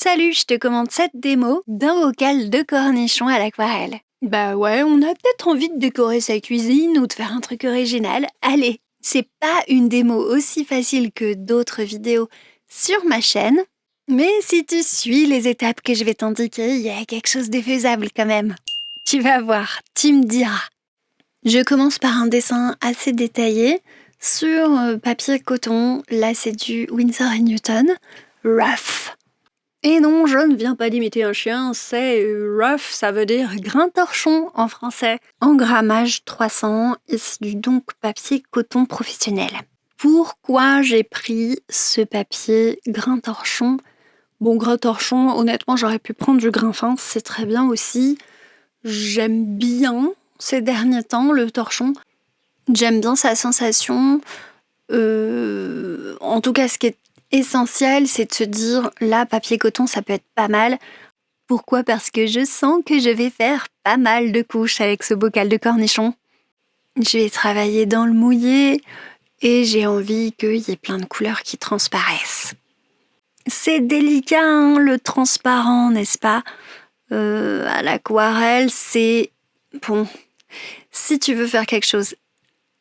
Salut, je te commande cette démo d'un bocal de cornichons à l'aquarelle. Bah ouais, on a peut-être envie de décorer sa cuisine ou de faire un truc original. Allez, c'est pas une démo aussi facile que d'autres vidéos sur ma chaîne, mais si tu suis les étapes que je vais t'indiquer, il y a quelque chose de faisable quand même. Tu vas voir, tu me diras. Je commence par un dessin assez détaillé sur papier coton. Là, c'est du Winsor & Newton, Rough. Et non, je ne viens pas d'imiter un chien, c'est rough, ça veut dire grain torchon en français. En grammage 300, et c'est du donc papier coton professionnel. Pourquoi j'ai pris ce papier grain torchon ? Bon, grain torchon, honnêtement, j'aurais pu prendre du grain fin, c'est très bien aussi. J'aime bien, ces derniers temps, le torchon. J'aime bien sa sensation. En tout cas, ce qui est essentiel, c'est de se dire, là, papier coton, ça peut être pas mal. Pourquoi ? Parce que je sens que je vais faire pas mal de couches avec ce bocal de cornichons. Je vais travailler dans le mouillé et j'ai envie qu'il y ait plein de couleurs qui transparaissent. C'est délicat, hein, le transparent, n'est-ce pas ? À l'aquarelle, c'est... Bon, si tu veux faire quelque chose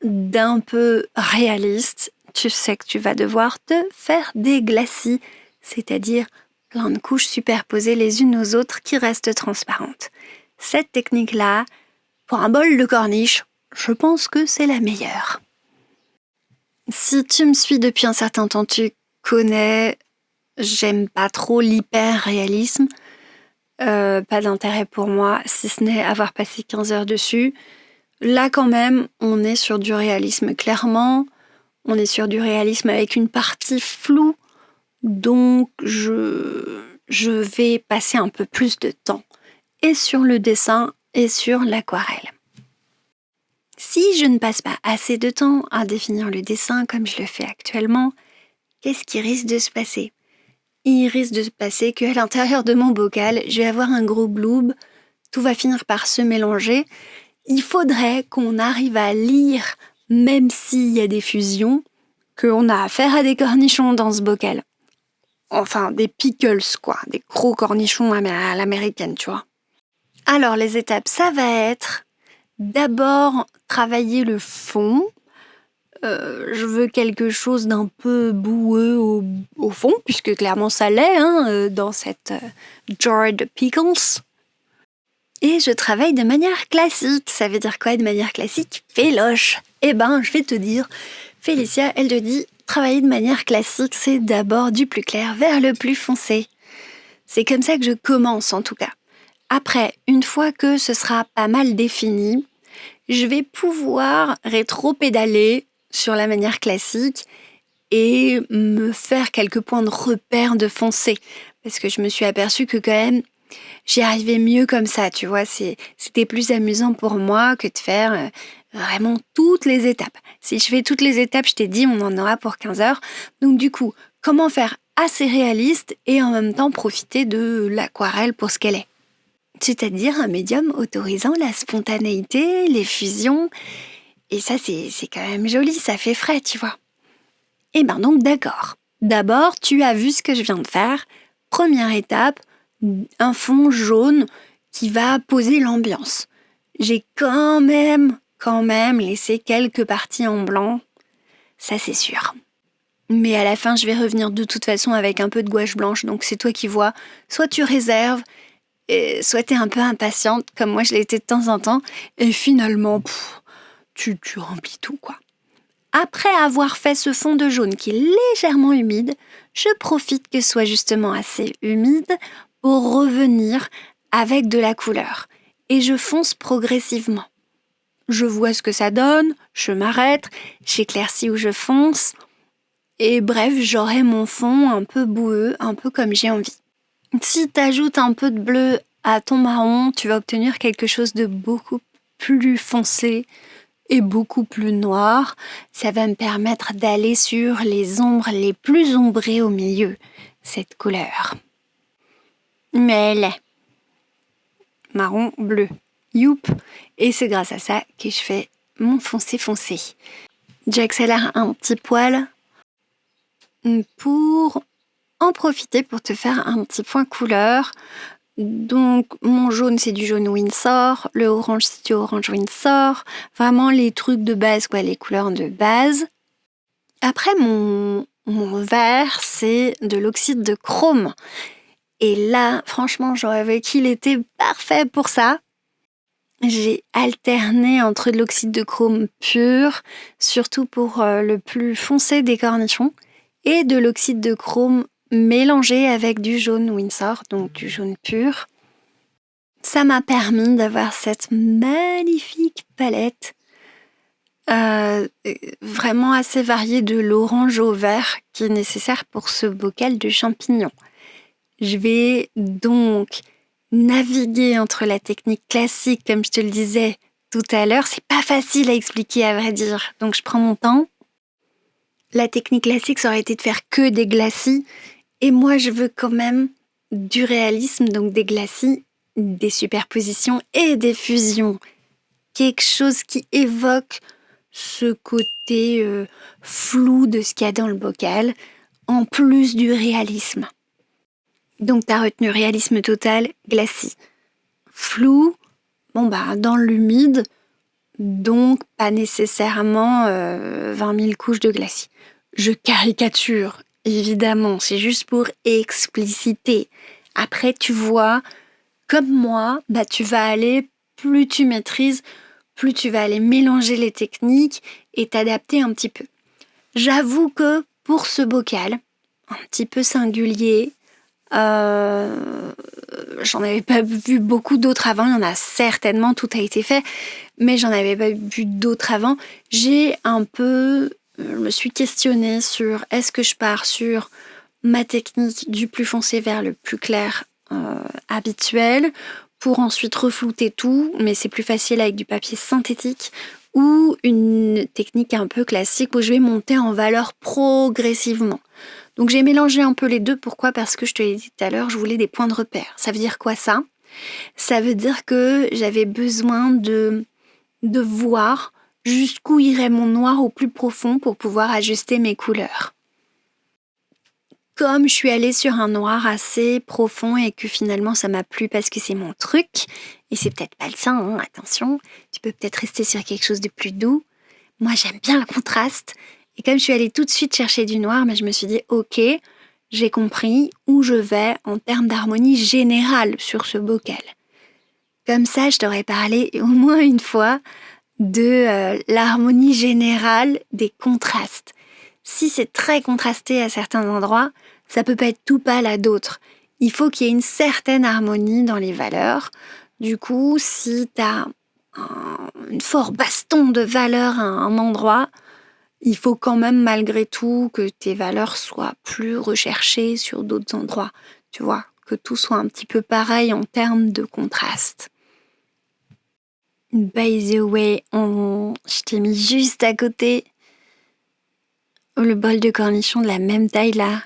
d'un peu réaliste, tu sais que tu vas devoir te faire des glacis, c'est-à-dire plein de couches superposées les unes aux autres qui restent transparentes. Cette technique-là, pour un bol de corniche, je pense que c'est la meilleure. Si tu me suis depuis un certain temps, tu connais, j'aime pas trop l'hyper-réalisme. Pas d'intérêt pour moi, si ce n'est avoir passé 15 heures dessus. Là, quand même, on est sur du réalisme, clairement. On est sur du réalisme avec une partie floue, donc je vais passer un peu plus de temps et sur le dessin et sur l'aquarelle. Si je ne passe pas assez de temps à définir le dessin comme je le fais actuellement, qu'est-ce qui risque de se passer ? Il risque de se passer qu'à l'intérieur de mon bocal, je vais avoir un gros blob, tout va finir par se mélanger. Il faudrait qu'on arrive à lire, même s'il y a des fusions, qu'on a affaire à des cornichons dans ce bocal. Enfin, des pickles, quoi. Des gros cornichons à l'américaine, tu vois. Alors, les étapes, ça va être d'abord travailler le fond. Je veux quelque chose d'un peu boueux au fond, puisque clairement ça l'est, dans cette jar de pickles. Et je travaille de manière classique. Ça veut dire quoi de manière classique ? Féloche. Eh ben, je vais te dire, Félicia, elle te dit, travailler de manière classique, c'est d'abord du plus clair vers le plus foncé. C'est comme ça que je commence, en tout cas. Après, une fois que ce sera pas mal défini, je vais pouvoir rétro-pédaler sur la manière classique et me faire quelques points de repère de foncé. Parce que je me suis aperçue que quand même, j'y arrivais mieux comme ça, tu vois. C'était plus amusant pour moi que de faire vraiment toutes les étapes. Si je fais toutes les étapes, je t'ai dit, on en aura pour 15 heures. Donc du coup, comment faire assez réaliste et en même temps profiter de l'aquarelle pour ce qu'elle est ? C'est-à-dire un médium autorisant la spontanéité, les fusions. Et ça, c'est quand même joli, ça fait frais, tu vois. Eh ben donc d'accord. D'abord, tu as vu ce que je viens de faire. Première étape, un fond jaune qui va poser l'ambiance. J'ai quand même laissé quelques parties en blanc. Ça, c'est sûr. Mais à la fin, je vais revenir de toute façon avec un peu de gouache blanche, donc c'est toi qui vois. Soit tu réserves, soit t'es un peu impatiente, comme moi je l'étais de temps en temps, et finalement, tu remplis tout, quoi. Après avoir fait ce fond de jaune qui est légèrement humide, je profite que ce soit justement assez humide pour revenir avec de la couleur. Et je fonce progressivement. Je vois ce que ça donne, je m'arrête, j'éclaircis où je fonce. Et bref, j'aurai mon fond un peu boueux, un peu comme j'ai envie. Si tu ajoutes un peu de bleu à ton marron, tu vas obtenir quelque chose de beaucoup plus foncé et beaucoup plus noir. Ça va me permettre d'aller sur les ombres les plus ombrées au milieu, cette couleur. Mais elle est marron, bleu, youp. Et c'est grâce à ça que je fais mon foncé. J'accélère un petit poil pour en profiter pour te faire un petit point couleur. Donc mon jaune c'est du jaune Windsor, le orange c'est du orange Windsor, vraiment les trucs de base, quoi, les couleurs de base. Après mon vert c'est de l'oxyde de chrome. Et là, franchement, je rêvais qu'il était parfait pour ça. J'ai alterné entre de l'oxyde de chrome pur, surtout pour le plus foncé des cornichons, et de l'oxyde de chrome mélangé avec du jaune Windsor, donc du jaune pur. Ça m'a permis d'avoir cette magnifique palette vraiment assez variée de l'orange au vert qui est nécessaire pour ce bocal de champignons. Je vais donc naviguer entre la technique classique, comme je te le disais tout à l'heure. C'est pas facile à expliquer, à vrai dire, donc je prends mon temps. La technique classique, ça aurait été de faire que des glacis, et moi je veux quand même du réalisme, donc des glacis, des superpositions et des fusions. Quelque chose qui évoque ce côté flou de ce qu'il y a dans le bocal, en plus du réalisme. Donc t'as retenu réalisme total, glacis. Flou, dans l'humide, donc pas nécessairement 20 000 couches de glacis. Je caricature, évidemment, c'est juste pour expliciter. Après, tu vois, comme moi, tu vas aller, plus tu maîtrises, plus tu vas aller mélanger les techniques et t'adapter un petit peu. J'avoue que pour ce bocal, un petit peu singulier, j'en avais pas vu beaucoup d'autres avant, il y en a certainement, tout a été fait, mais j'en avais pas vu d'autres avant. Je me suis questionnée sur est-ce que je pars sur ma technique du plus foncé vers le plus clair habituel pour ensuite reflouter tout, mais c'est plus facile avec du papier synthétique, ou une technique un peu classique où je vais monter en valeur progressivement. Donc j'ai mélangé un peu les deux. Pourquoi ? Parce que je te l'ai dit tout à l'heure, je voulais des points de repère. Ça veut dire quoi ça ? Ça veut dire que j'avais besoin de voir jusqu'où irait mon noir au plus profond pour pouvoir ajuster mes couleurs. Comme je suis allée sur un noir assez profond et que finalement ça m'a plu parce que c'est mon truc, et c'est peut-être pas le tien, attention, tu peux peut-être rester sur quelque chose de plus doux. Moi j'aime bien le contraste. Et comme je suis allée tout de suite chercher du noir, je me suis dit, ok, j'ai compris où je vais en termes d'harmonie générale sur ce bocal. Comme ça, je t'aurais parlé au moins une fois de l'harmonie générale des contrastes. Si c'est très contrasté à certains endroits, ça peut pas être tout pâle à d'autres. Il faut qu'il y ait une certaine harmonie dans les valeurs. Du coup, si tu as un fort baston de valeurs à un endroit, il faut quand même malgré tout que tes valeurs soient plus recherchées sur d'autres endroits. Tu vois, que tout soit un petit peu pareil en termes de contraste. By the way, je t'ai mis juste à côté le bol de cornichons de la même taille là,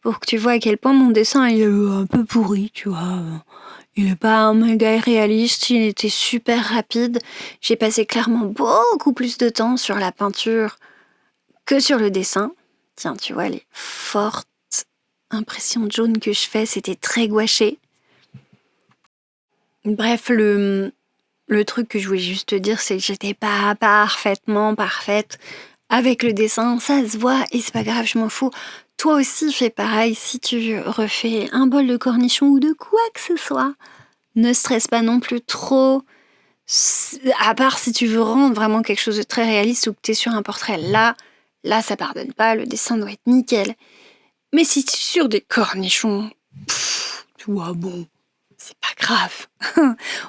pour que tu vois à quel point mon dessin il est un peu pourri, tu vois. Il est pas un méga réaliste, il était super rapide. J'ai passé clairement beaucoup plus de temps sur la peinture que sur le dessin. Tiens, tu vois, les fortes impressions de jaune que je fais, c'était très gouaché. Bref, le truc que je voulais juste te dire, c'est que j'étais pas parfaitement parfaite avec le dessin. Ça se voit et c'est pas grave, je m'en fous. Toi aussi, fais pareil. Si tu refais un bol de cornichons ou de quoi que ce soit, ne stresse pas non plus trop. À part si tu veux rendre vraiment quelque chose de très réaliste ou que t'es sur un portrait, là ça pardonne pas, le dessin doit être nickel. Mais si tu es sur des cornichons, tu vois, bon, c'est pas grave.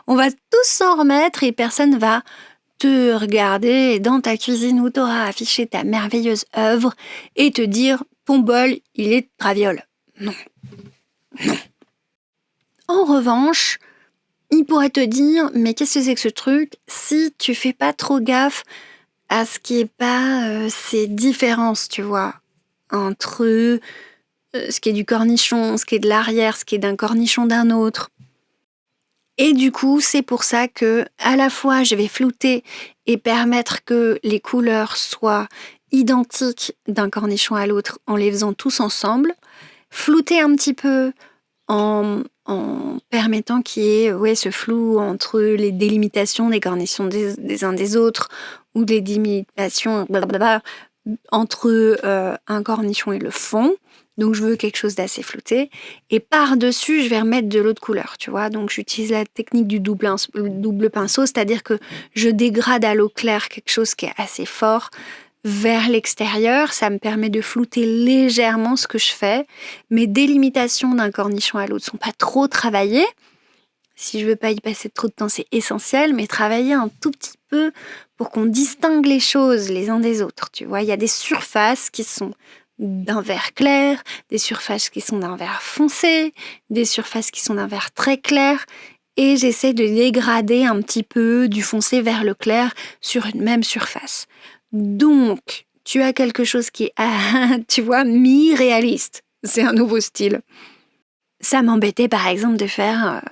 On va tous s'en remettre et personne va te regarder dans ta cuisine où t'auras affiché ta merveilleuse œuvre et te dire ton bol, il est de traviole. Non. En revanche, il pourrait te dire, mais qu'est-ce que c'est que ce truc si tu fais pas trop gaffe à ce qui est pas ces différences, tu vois, entre ce qui est du cornichon, ce qui est de l'arrière, ce qui est d'un cornichon d'un autre. Et du coup, c'est pour ça que à la fois je vais flouter et permettre que les couleurs soient identiques d'un cornichon à l'autre en les faisant tous ensemble, flouter un petit peu en permettant qu'il y ait ce flou entre les délimitations des cornichons des uns des autres ou des délimitations blablabla, entre un cornichon et le fond. Donc je veux quelque chose d'assez flouté. Et par-dessus, je vais remettre de l'autre couleur, tu vois. Donc j'utilise la technique du double pinceau, c'est-à-dire que je dégrade à l'eau claire quelque chose qui est assez fort vers l'extérieur. Ça me permet de flouter légèrement ce que je fais. Mes délimitations d'un cornichon à l'autre ne sont pas trop travaillées. Si je veux pas y passer trop de temps, c'est essentiel, mais travailler un tout petit peu pour qu'on distingue les choses les uns des autres. Tu vois, il y a des surfaces qui sont d'un vert clair, des surfaces qui sont d'un vert foncé, des surfaces qui sont d'un vert très clair, et j'essaie de dégrader un petit peu du foncé vers le clair sur une même surface. Donc, tu as quelque chose qui est, tu vois, mi-réaliste. C'est un nouveau style. Ça m'embêtait par exemple de faire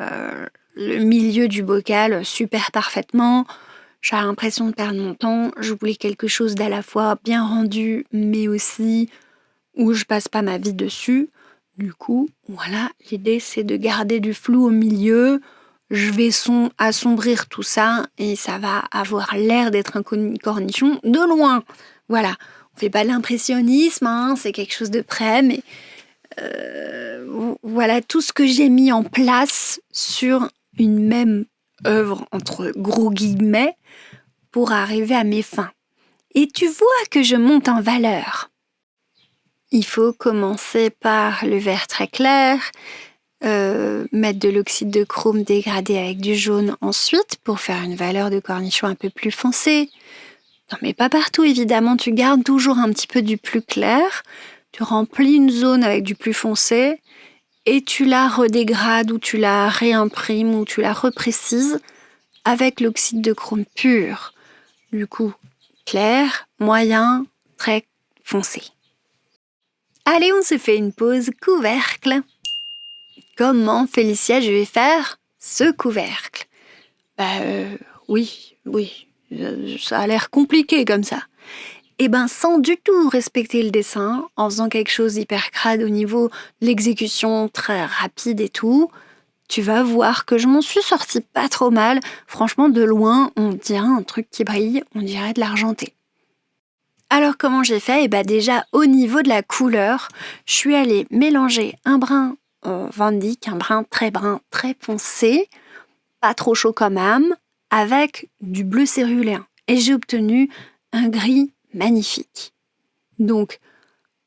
le milieu du bocal super parfaitement. J'avais l'impression de perdre mon temps. Je voulais quelque chose d'à la fois bien rendu, mais aussi où je passe pas ma vie dessus. Du coup, voilà, l'idée c'est de garder du flou au milieu. Je vais assombrir tout ça et ça va avoir l'air d'être un cornichon de loin. Voilà, on fait pas de l'impressionnisme, hein, c'est quelque chose de près, mais voilà tout ce que j'ai mis en place sur une même œuvre, entre gros guillemets, pour arriver à mes fins. Et tu vois que je monte en valeur. Il faut commencer par le vert très clair, mettre de l'oxyde de chrome dégradé avec du jaune ensuite pour faire une valeur de cornichon un peu plus foncée. Non mais pas partout évidemment, tu gardes toujours un petit peu du plus clair, tu remplis une zone avec du plus foncé et tu la redégrades ou tu la réimprimes ou tu la reprécises avec l'oxyde de chrome pur. Du coup, clair, moyen, très foncé. Allez, on se fait une pause couvercle. Comment, Félicia, je vais faire ce couvercle? Oui, ça a l'air compliqué comme ça. Eh ben, sans du tout respecter le dessin, en faisant quelque chose d'hyper crade au niveau de l'exécution, très rapide et tout, tu vas voir que je m'en suis sortie pas trop mal. Franchement, de loin, on dirait un truc qui brille, on dirait de l'argenté. Alors comment j'ai fait? Eh ben déjà, au niveau de la couleur, je suis allée mélanger un brin Van Dyck, un brin très foncé, pas trop chaud comme âme, avec du bleu céruléen. Et j'ai obtenu un gris magnifique. Donc,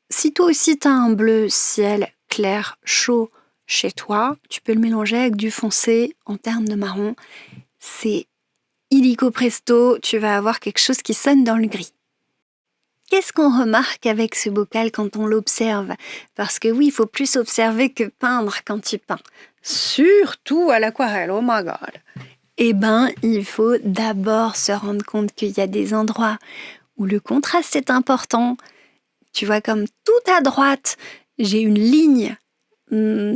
si toi aussi tu as un bleu ciel clair, chaud chez toi, tu peux le mélanger avec du foncé en termes de marron. C'est illico presto, tu vas avoir quelque chose qui sonne dans le gris. Qu'est-ce qu'on remarque avec ce bocal quand on l'observe? Parce que oui, il faut plus observer que peindre quand tu peins. Surtout à l'aquarelle, oh my god! Eh ben, il faut d'abord se rendre compte qu'il y a des endroits où le contraste est important. Tu vois, comme tout à droite, j'ai une ligne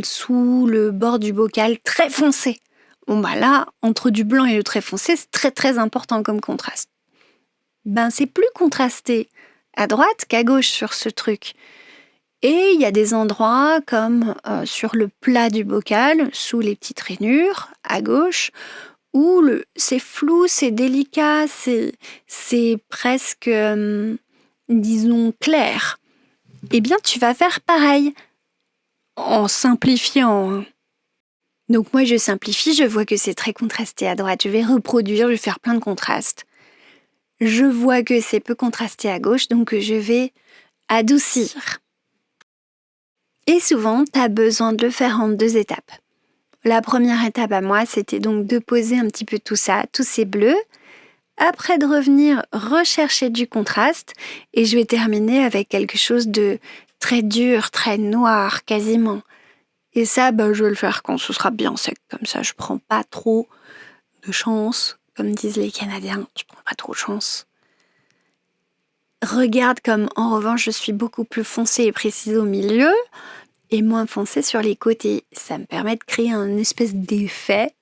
sous le bord du bocal très foncé. Bon bah là, entre du blanc et le très foncé, c'est très très important comme contraste. Ben c'est plus contrasté à droite qu'à gauche sur ce truc. Et il y a des endroits comme sur le plat du bocal, sous les petites rainures, à gauche, où c'est flou, c'est délicat, c'est presque, disons, clair. Eh bien, tu vas faire pareil, en simplifiant. Hein. Donc moi, je simplifie, je vois que c'est très contrasté à droite. Je vais reproduire, je vais faire plein de contrastes. Je vois que c'est peu contrasté à gauche, donc je vais adoucir. Et souvent, tu as besoin de le faire en 2 étapes. La première étape à moi, c'était donc de poser un petit peu tout ça, tous ces bleus. Après de revenir rechercher du contraste. Et je vais terminer avec quelque chose de très dur, très noir, quasiment. Et ça, je vais le faire quand ce sera bien sec. Comme ça, je prends pas trop de chance. Comme disent les Canadiens, je prends pas trop de chance. Regarde comme, en revanche, je suis beaucoup plus foncée et précise au milieu et moins foncée sur les côtés. Ça me permet de créer un espèce d'effet.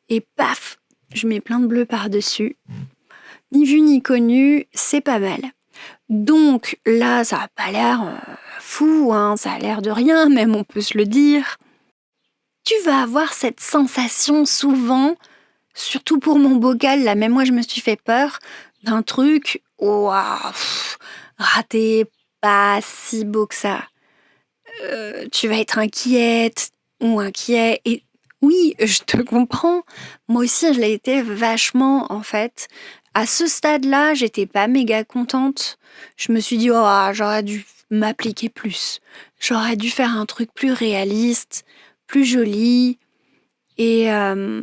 Et paf, je mets plein de bleu par-dessus. Ni vu ni connu, c'est pas mal. Donc là, ça n'a pas l'air fou, hein, ça a l'air de rien, même on peut se le dire. Tu vas avoir cette sensation souvent, surtout pour mon bocal, là même moi je me suis fait peur, d'un truc, ouah, raté, pas si beau que ça. Tu vas être inquiète ou inquiet. Et oui, je te comprends. Moi aussi, je l'ai été vachement, en fait. À ce stade-là, j'étais pas méga contente. Je me suis dit, oh, j'aurais dû m'appliquer plus. J'aurais dû faire un truc plus réaliste, plus joli. Et, euh,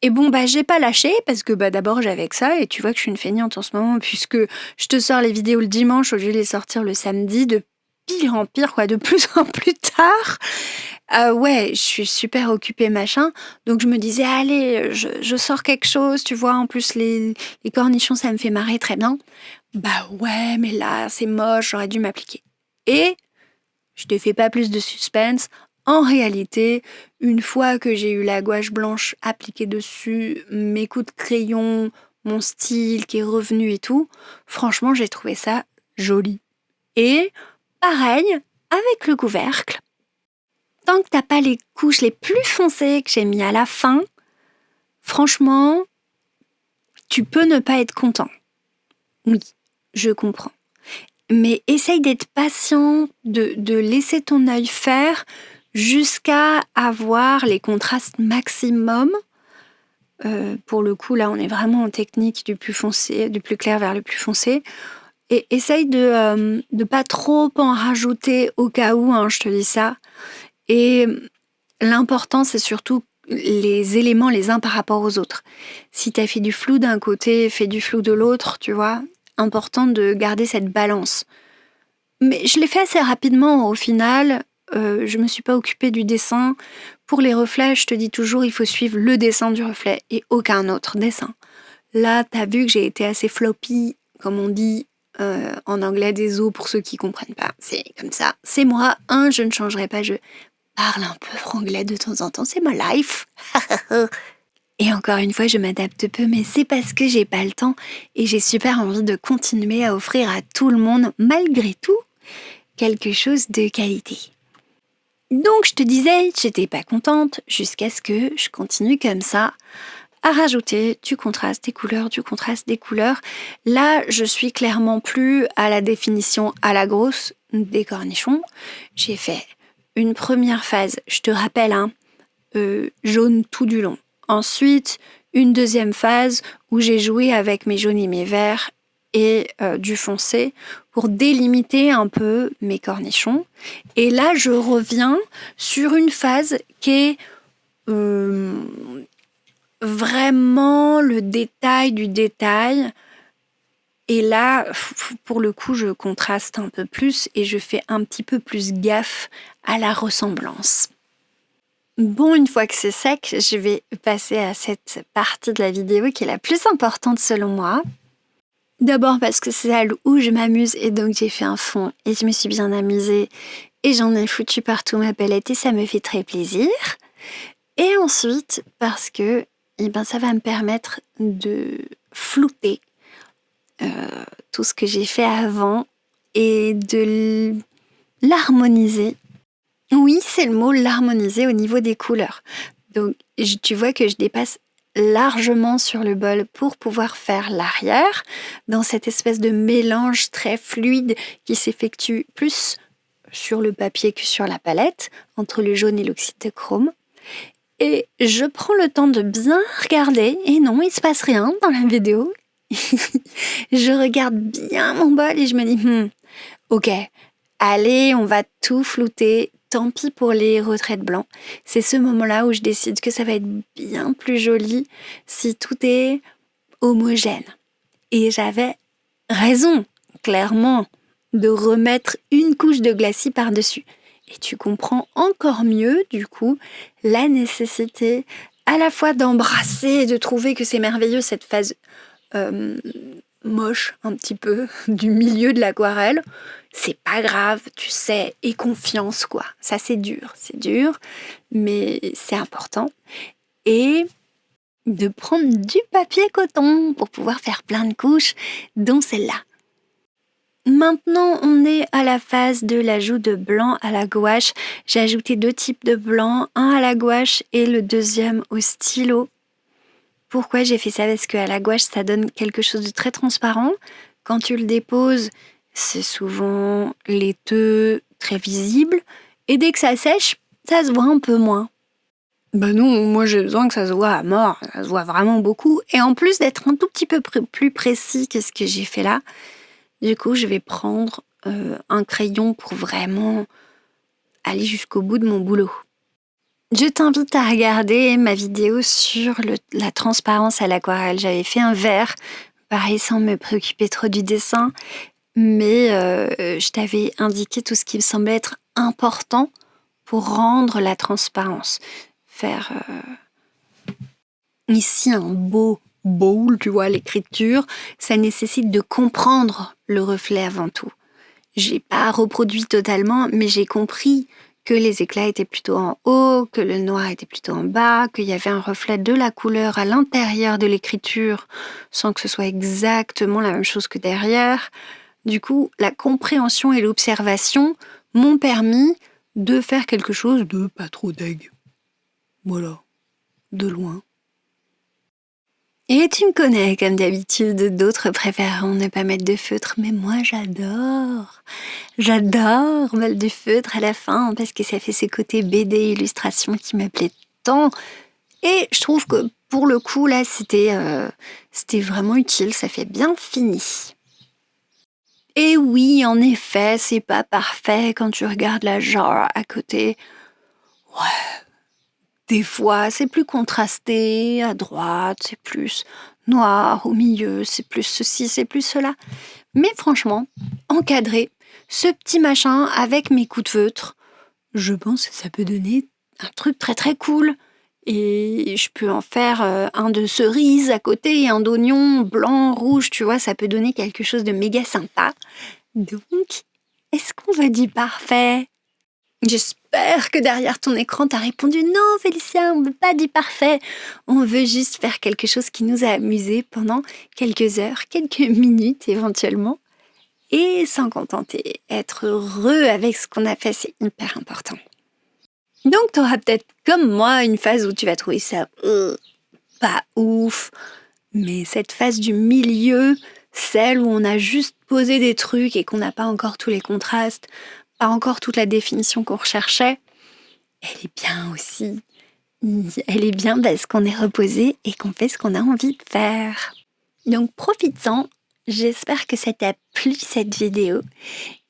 et bon, bah, j'ai pas lâché parce que d'abord j'avais que ça. Et tu vois que je suis une feignante en ce moment, puisque je te sors les vidéos le dimanche au lieu de les sortir le samedi, de pire en pire, quoi, de plus en plus tard. Ouais, je suis super occupée, machin. Donc je me disais, allez, je sors quelque chose, tu vois. En plus, les cornichons, ça me fait marrer très bien. Bah ouais, mais là, c'est moche, j'aurais dû m'appliquer. Et je te fais pas plus de suspense. En réalité, une fois que j'ai eu la gouache blanche appliquée dessus, mes coups de crayon, mon style qui est revenu et tout, franchement, j'ai trouvé ça joli. Et pareil, avec le couvercle, tant que t'as pas les couches les plus foncées que j'ai mis à la fin, franchement, tu peux ne pas être content. Oui, je comprends. Mais essaye d'être patient, de laisser ton œil faire jusqu'à avoir les contrastes maximum. Pour le coup, là, on est vraiment en technique du plus foncé, du plus clair vers le plus foncé. Et essaye de pas trop en rajouter au cas où, hein, je te dis ça. Et l'important, c'est surtout les éléments les uns par rapport aux autres. Si tu as fait du flou d'un côté, fais du flou de l'autre, tu vois. Important de garder cette balance. Mais je l'ai fait assez rapidement au final. Je me suis pas occupée du dessin. Pour les reflets, je te dis toujours, il faut suivre le dessin du reflet et aucun autre dessin. Là, t'as vu que j'ai été assez floppy, comme on dit en anglais des os pour ceux qui comprennent pas. C'est comme ça. C'est moi. Je ne changerai pas. Je parle un peu franglais de temps en temps. C'est ma life. Et encore une fois, je m'adapte peu, mais c'est parce que j'ai pas le temps et j'ai super envie de continuer à offrir à tout le monde, malgré tout, quelque chose de qualité. Donc je te disais, j'étais pas contente jusqu'à ce que je continue comme ça à rajouter du contraste, des couleurs, du contraste, des couleurs. Là, je suis clairement plus à la définition à la grosse des cornichons. J'ai fait une première phase, je te rappelle, jaune tout du long. Ensuite, une deuxième phase où j'ai joué avec mes jaunes et mes verts et du foncé pour délimiter un peu mes cornichons. Et là, je reviens sur une phase qui est vraiment le détail du détail. Et là, pour le coup, je contraste un peu plus et je fais un petit peu plus gaffe à la ressemblance. Bon, une fois que c'est sec, je vais passer à cette partie de la vidéo qui est la plus importante selon moi. D'abord parce que c'est celle où je m'amuse et donc j'ai fait un fond et je me suis bien amusée et j'en ai foutu partout ma palette et ça me fait très plaisir. Et ensuite parce que ça va me permettre de flouter tout ce que j'ai fait avant et de l'harmoniser. Oui, c'est le mot, l'harmoniser au niveau des couleurs. Donc, tu vois que je dépasse largement sur le bol pour pouvoir faire l'arrière dans cette espèce de mélange très fluide qui s'effectue plus sur le papier que sur la palette, entre le jaune et l'oxyde de chrome. Et je prends le temps de bien regarder, et non, il se passe rien dans la vidéo. Je regarde bien mon bol et je me dis, ok, allez, on va tout flouter, tant pis pour les retraits blancs. C'est ce moment-là où je décide que ça va être bien plus joli si tout est homogène. Et j'avais raison, clairement, de remettre une couche de glacis par-dessus. Et tu comprends encore mieux, du coup, la nécessité à la fois d'embrasser et de trouver que c'est merveilleux cette phase moche un petit peu du milieu de l'aquarelle. C'est pas grave, tu sais, et confiance quoi. Ça c'est dur, mais c'est important. Et de prendre du papier coton pour pouvoir faire plein de couches, dont celle-là. Maintenant, on est à la phase de l'ajout de blanc à la gouache. J'ai ajouté 2 types de blanc, un à la gouache et le deuxième au stylo. Pourquoi j'ai fait ça? Parce qu'à la gouache, ça donne quelque chose de très transparent. Quand tu le déposes, c'est souvent laiteux, très visible. Et dès que ça sèche, ça se voit un peu moins. Ben non, moi j'ai besoin que ça se voit à mort, ça se voit vraiment beaucoup. Et en plus d'être un tout petit peu plus précis que ce que j'ai fait là, du coup je vais prendre un crayon pour vraiment aller jusqu'au bout de mon boulot. Je t'invite à regarder ma vidéo sur la transparence à l'aquarelle. J'avais fait un verre, pareil sans me préoccuper trop du dessin, mais je t'avais indiqué tout ce qui me semblait être important pour rendre la transparence. Faire ici un beau bowl, tu vois, l'écriture, ça nécessite de comprendre le reflet avant tout. J'ai pas reproduit totalement, mais j'ai compris que les éclats étaient plutôt en haut, que le noir était plutôt en bas, qu'il y avait un reflet de la couleur à l'intérieur de l'écriture, sans que ce soit exactement la même chose que derrière. Du coup, la compréhension et l'observation m'ont permis de faire quelque chose de pas trop deg. Voilà, de loin. Et tu me connais, comme d'habitude, d'autres préféreront ne pas mettre de feutre, mais moi j'adore. J'adore mettre du feutre à la fin parce que ça fait ce côté BD illustration qui me plaît tant. Et je trouve que pour le coup, là, c'était vraiment utile, ça fait bien fini. Et oui, en effet, c'est pas parfait quand tu regardes la genre à côté. Ouais, des fois, c'est plus contrasté, à droite, c'est plus noir, au milieu, c'est plus ceci, c'est plus cela. Mais franchement, encadrer ce petit machin avec mes coups de feutre, je pense que ça peut donner un truc très très cool. Et je peux en faire un de cerise à côté et un d'oignon blanc, rouge, tu vois, ça peut donner quelque chose de méga sympa. Donc, est-ce qu'on veut du parfait? J'espère que derrière ton écran, t'as répondu non, Félicia, on veut pas du parfait. On veut juste faire quelque chose qui nous a amusés pendant quelques heures, quelques minutes éventuellement. Et s'en contenter, être heureux avec ce qu'on a fait, c'est hyper important. Donc, t'auras peut-être, comme moi, une phase où tu vas trouver ça pas ouf. Mais cette phase du milieu, celle où on a juste posé des trucs et qu'on n'a pas encore tous les contrastes, pas encore toute la définition qu'on recherchait, elle est bien aussi. Elle est bien parce qu'on est reposé et qu'on fait ce qu'on a envie de faire. Donc profites-en. J'espère que ça t'a plu cette vidéo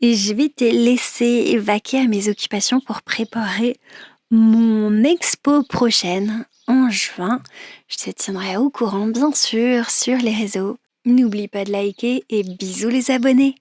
et je vais te laisser vaquer à mes occupations pour préparer mon expo prochaine en juin. Je te tiendrai au courant bien sûr sur les réseaux. N'oublie pas de liker et bisous les abonnés.